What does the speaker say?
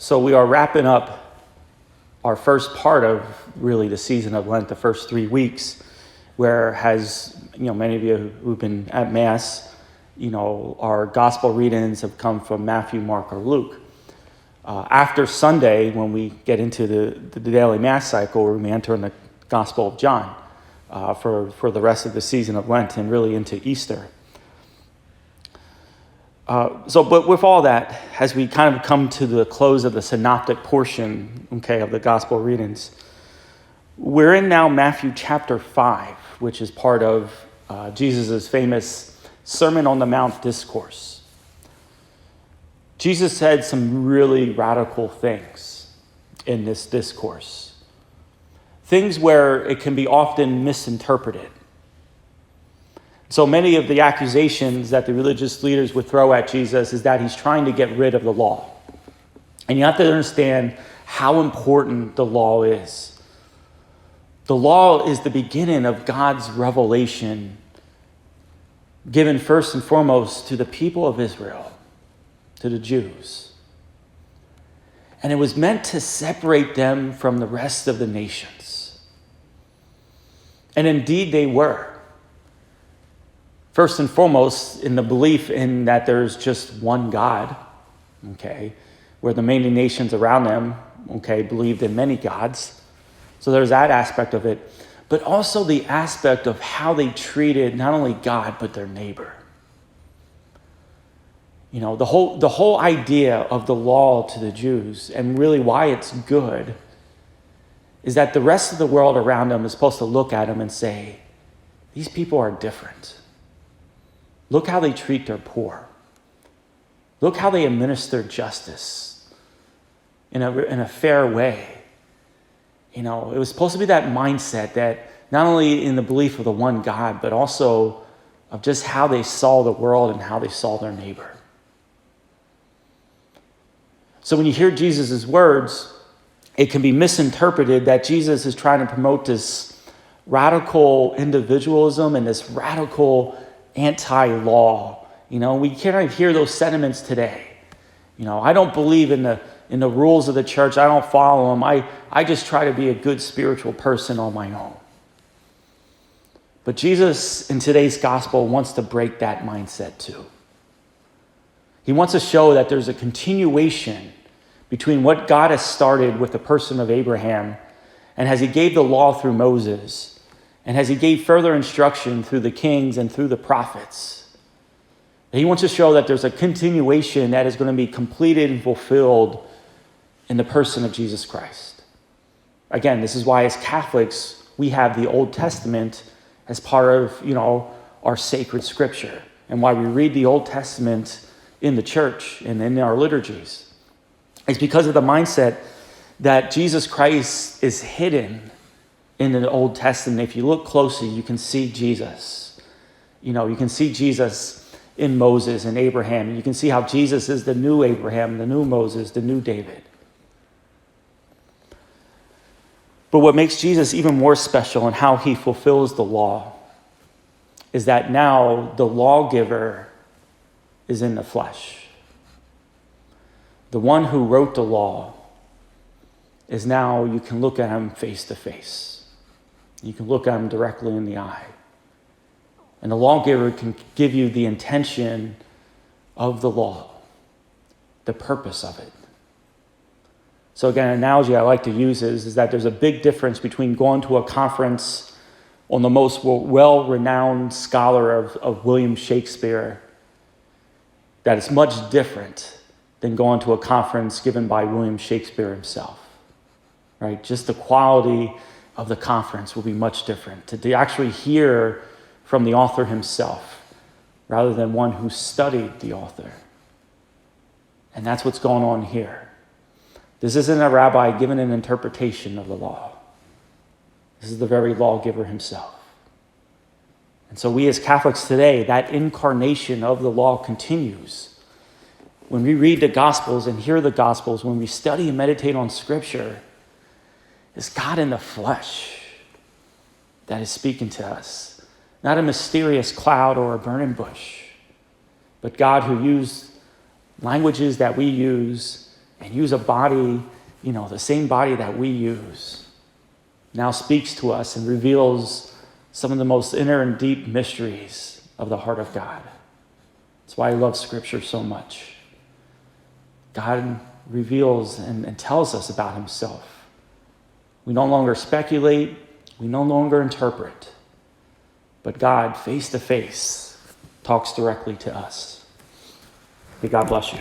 So we are wrapping up our first part of really the season of Lent, the first 3 weeks, where many of you who've been at Mass, our gospel readings have come from Matthew, Mark, or Luke. After Sunday, when we get into the daily Mass cycle, we're going to enter in the Gospel of John for the rest of the season of Lent and really into Easter. But with all that, as we kind of come to the close of the synoptic portion, of the gospel readings, we're in now Matthew chapter 5, which is part of Jesus' famous Sermon on the Mount discourse. Jesus said some really radical things in this discourse, things where it can be often misinterpreted. So many of the accusations that the religious leaders would throw at Jesus is that he's trying to get rid of the law. And you have to understand how important the law is. The law is the beginning of God's revelation, given first and foremost to the people of Israel, to the Jews. And it was meant to separate them from the rest of the nations. And indeed they were. First and foremost, in the belief in that there's just one God, where the many nations around them, believed in many gods. So there's that aspect of it, but also the aspect of how they treated not only God, but their neighbor. The whole idea of the law to the Jews, and really why it's good, is that the rest of the world around them is supposed to look at them and say, these people are different. Look how they treat their poor. Look how they administer justice in a fair way. It was supposed to be that mindset that not only in the belief of the one God, but also of just how they saw the world and how they saw their neighbor. So when you hear Jesus' words, it can be misinterpreted that Jesus is trying to promote this radical individualism and this radical anti-law. We can't hear those sentiments today. I don't believe in the rules of the church. I don't follow them. I just try to be a good spiritual person on my own. But Jesus in today's gospel wants to break that mindset too. He wants to show that there's a continuation between what God has started with the person of Abraham, and as he gave the law through Moses, and as he gave further instruction through the kings and through the prophets. He wants to show that there's a continuation that is going to be completed and fulfilled in the person of Jesus Christ. Again, this is why as Catholics, we have the Old Testament as part of, our sacred scripture, and why we read the Old Testament in the church and in our liturgies. It's because of the mindset that Jesus Christ is hidden in the Old Testament. If you look closely, you can see Jesus. You can see Jesus in Moses and Abraham. You can see how Jesus is the new Abraham, the new Moses, the new David. But what makes Jesus even more special in how he fulfills the law is that now the lawgiver is in the flesh. The one who wrote the law is now, you can look at him face to face. You can look at him directly in the eye. And the lawgiver can give you the intention of the law, the purpose of it. So again, an analogy I like to use is that there's a big difference between going to a conference on the most well-renowned scholar of William Shakespeare, that it's much different than going to a conference given by William Shakespeare himself, right? Just the quality of the conference will be much different. To actually hear from the author himself rather than one who studied the author. And that's what's going on here. This isn't a rabbi giving an interpretation of the law. This is the very lawgiver himself. And so we as Catholics today, that incarnation of the law continues. When we read the Gospels and hear the Gospels, when we study and meditate on Scripture, it's God in the flesh that is speaking to us. Not a mysterious cloud or a burning bush, but God who used languages that we use and use a body, the same body that we use, now speaks to us and reveals some of the most inner and deep mysteries of the heart of God. That's why I love Scripture so much. God reveals and tells us about himself. We no longer speculate. We no longer interpret. But God, face to face, talks directly to us. May God bless you.